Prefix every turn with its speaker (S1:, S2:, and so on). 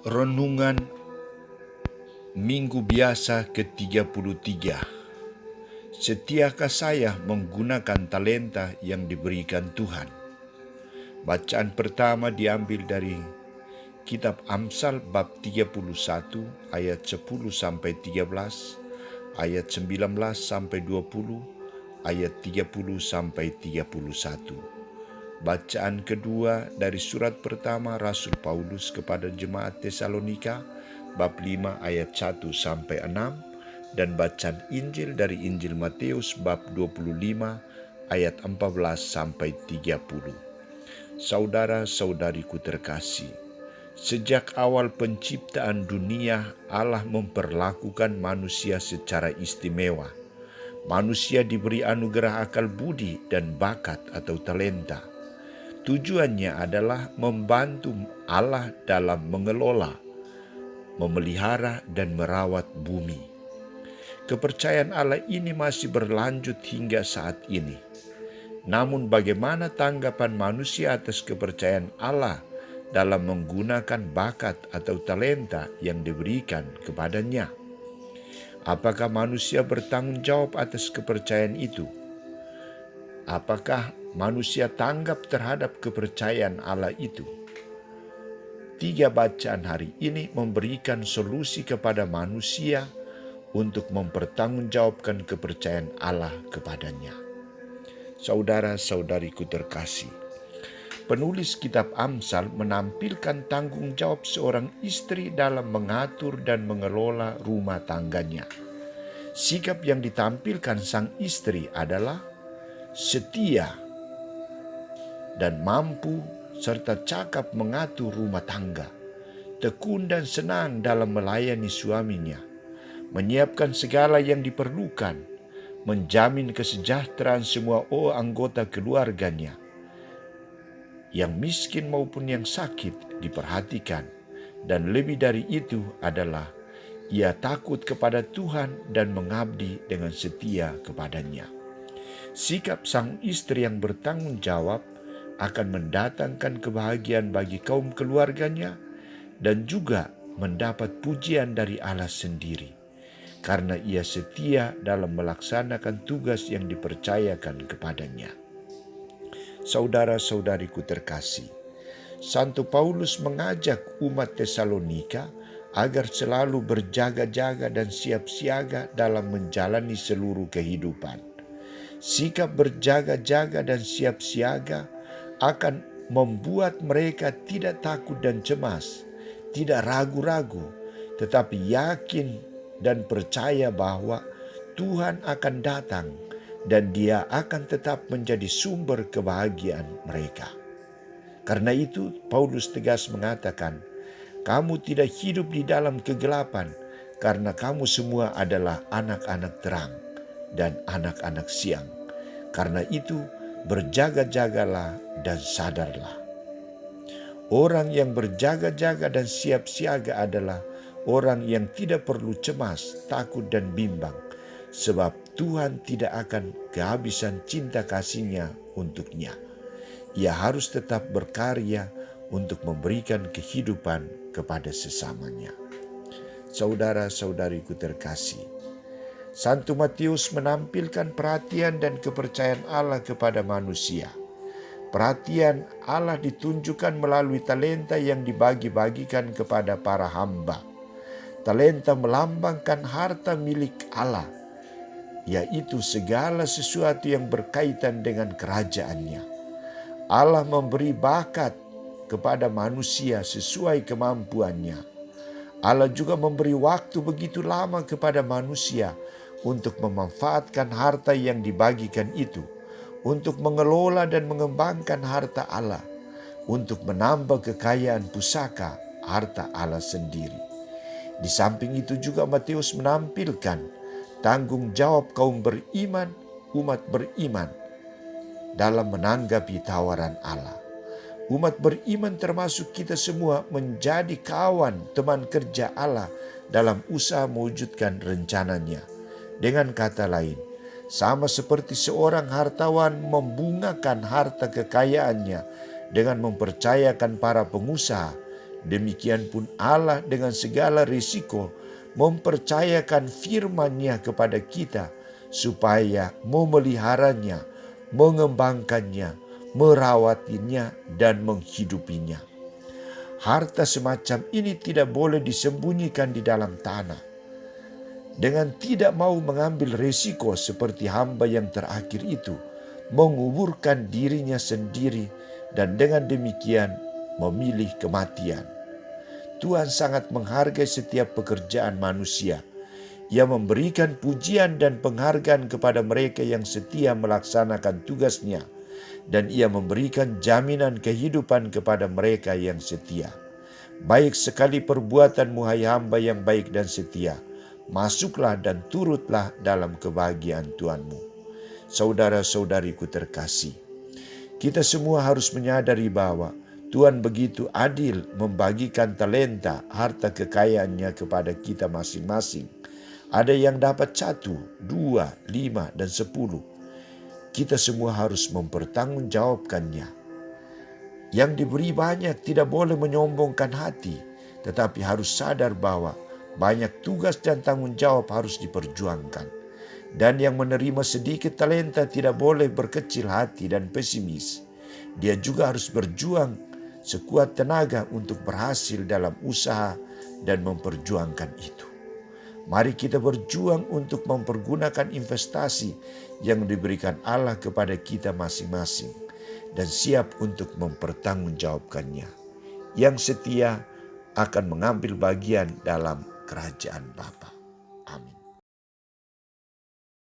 S1: Renungan Minggu Biasa ke-33. Setiakah saya menggunakan talenta yang diberikan Tuhan? Bacaan pertama diambil dari Kitab Amsal bab 31 ayat 10 sampai 13, ayat 19 sampai 20, ayat 30 sampai 31. Bacaan kedua dari surat pertama Rasul Paulus kepada jemaat Tesalonika bab 5 ayat 1 sampai 6, dan bacaan Injil dari Injil Matius bab 25 ayat 14 sampai 30. Saudara-saudariku terkasih, sejak awal penciptaan dunia, Allah memperlakukan manusia secara istimewa. Manusia diberi anugerah akal budi dan bakat atau talenta. Tujuannya adalah membantu Allah dalam mengelola, memelihara, dan merawat bumi. Kepercayaan Allah ini masih berlanjut hingga saat ini. Namun bagaimana tanggapan manusia atas kepercayaan Allah dalam menggunakan bakat atau talenta yang diberikan kepadanya? Apakah manusia bertanggung jawab atas kepercayaan itu? Apakah manusia tanggap terhadap kepercayaan Allah itu? 3 bacaan hari ini memberikan solusi kepada manusia untuk mempertanggungjawabkan kepercayaan Allah kepadanya. Saudara-saudariku terkasih, penulis kitab Amsal menampilkan tanggung jawab seorang istri dalam mengatur dan mengelola rumah tangganya. Sikap yang ditampilkan sang istri adalah setia dan mampu serta cakap mengatur rumah tangga, tekun dan senang dalam melayani suaminya, menyiapkan segala yang diperlukan, menjamin kesejahteraan semua anggota keluarganya, yang miskin maupun yang sakit diperhatikan, dan lebih dari itu adalah ia takut kepada Tuhan dan mengabdi dengan setia kepadanya. Sikap sang istri yang bertanggung jawab akan mendatangkan kebahagiaan bagi kaum keluarganya dan juga mendapat pujian dari Allah sendiri, karena ia setia dalam melaksanakan tugas yang dipercayakan kepadanya. Saudara-saudariku terkasih, Santo Paulus mengajak umat Tesalonika agar selalu berjaga-jaga dan siap siaga dalam menjalani seluruh kehidupan. Sikap berjaga-jaga dan siap siaga akan membuat mereka tidak takut dan cemas, tidak ragu-ragu, tetapi yakin dan percaya bahwa Tuhan akan datang dan Dia akan tetap menjadi sumber kebahagiaan mereka. Karena itu Paulus tegas mengatakan, kamu tidak hidup di dalam kegelapan, karena kamu semua adalah anak-anak terang dan anak-anak siang. Karena itu berjaga-jagalah dan sadarlah. Orang yang berjaga-jaga dan siap siaga adalah orang yang tidak perlu cemas, takut, dan bimbang, sebab Tuhan tidak akan kehabisan cinta kasih-Nya untuknya. Ia harus tetap berkarya untuk memberikan kehidupan kepada sesamanya. Saudara-saudariku terkasih, Santo Matius menampilkan perhatian dan kepercayaan Allah kepada manusia. Perhatian Allah ditunjukkan melalui talenta yang dibagi-bagikan kepada para hamba. Talenta melambangkan harta milik Allah, yaitu segala sesuatu yang berkaitan dengan kerajaan-Nya. Allah memberi bakat kepada manusia sesuai kemampuannya. Allah juga memberi waktu begitu lama kepada manusia untuk memanfaatkan harta yang dibagikan itu, untuk mengelola dan mengembangkan harta Allah, untuk menambah kekayaan pusaka harta Allah sendiri. Di samping itu juga Matius menampilkan tanggung jawab kaum beriman, umat beriman, dalam menanggapi tawaran Allah. Umat beriman termasuk kita semua menjadi kawan teman kerja Allah dalam usaha mewujudkan rencananya. Dengan kata lain, sama seperti seorang hartawan membungakan harta kekayaannya dengan mempercayakan para pengusaha Demikian pun Allah dengan segala risiko mempercayakan firman-Nya kepada kita supaya memeliharanya, mengembangkannya, merawatinya, dan menghidupinya. Harta semacam ini tidak boleh disembunyikan di dalam tanah. Dengan tidak mau mengambil risiko seperti hamba yang terakhir itu, menguburkan dirinya sendiri dan dengan demikian memilih kematian. Tuhan sangat menghargai setiap pekerjaan manusia. Ia memberikan pujian dan penghargaan kepada mereka yang setia melaksanakan tugasnya, dan Ia memberikan jaminan kehidupan kepada mereka yang setia. Baik sekali perbuatanmu, hai hamba yang baik dan setia. Masuklah dan turutlah dalam kebahagiaan Tuhanmu. Saudara-saudariku terkasih, kita semua harus menyadari bahwa Tuhan begitu adil membagikan talenta, harta kekayaannya kepada kita masing-masing. Ada yang dapat 1, 2, 5, dan 10. Kita semua harus mempertanggungjawabkannya. Yang diberi banyak tidak boleh menyombongkan hati, tetapi harus sadar bahwa banyak tugas dan tanggung jawab harus diperjuangkan. Dan yang menerima sedikit talenta tidak boleh berkecil hati dan pesimis. Dia juga harus berjuang sekuat tenaga untuk berhasil dalam usaha dan memperjuangkan itu. Mari kita berjuang untuk mempergunakan investasi yang diberikan Allah kepada kita masing-masing dan siap untuk mempertanggungjawabkannya. Yang setia akan mengambil bagian dalam kerajaan Bapa.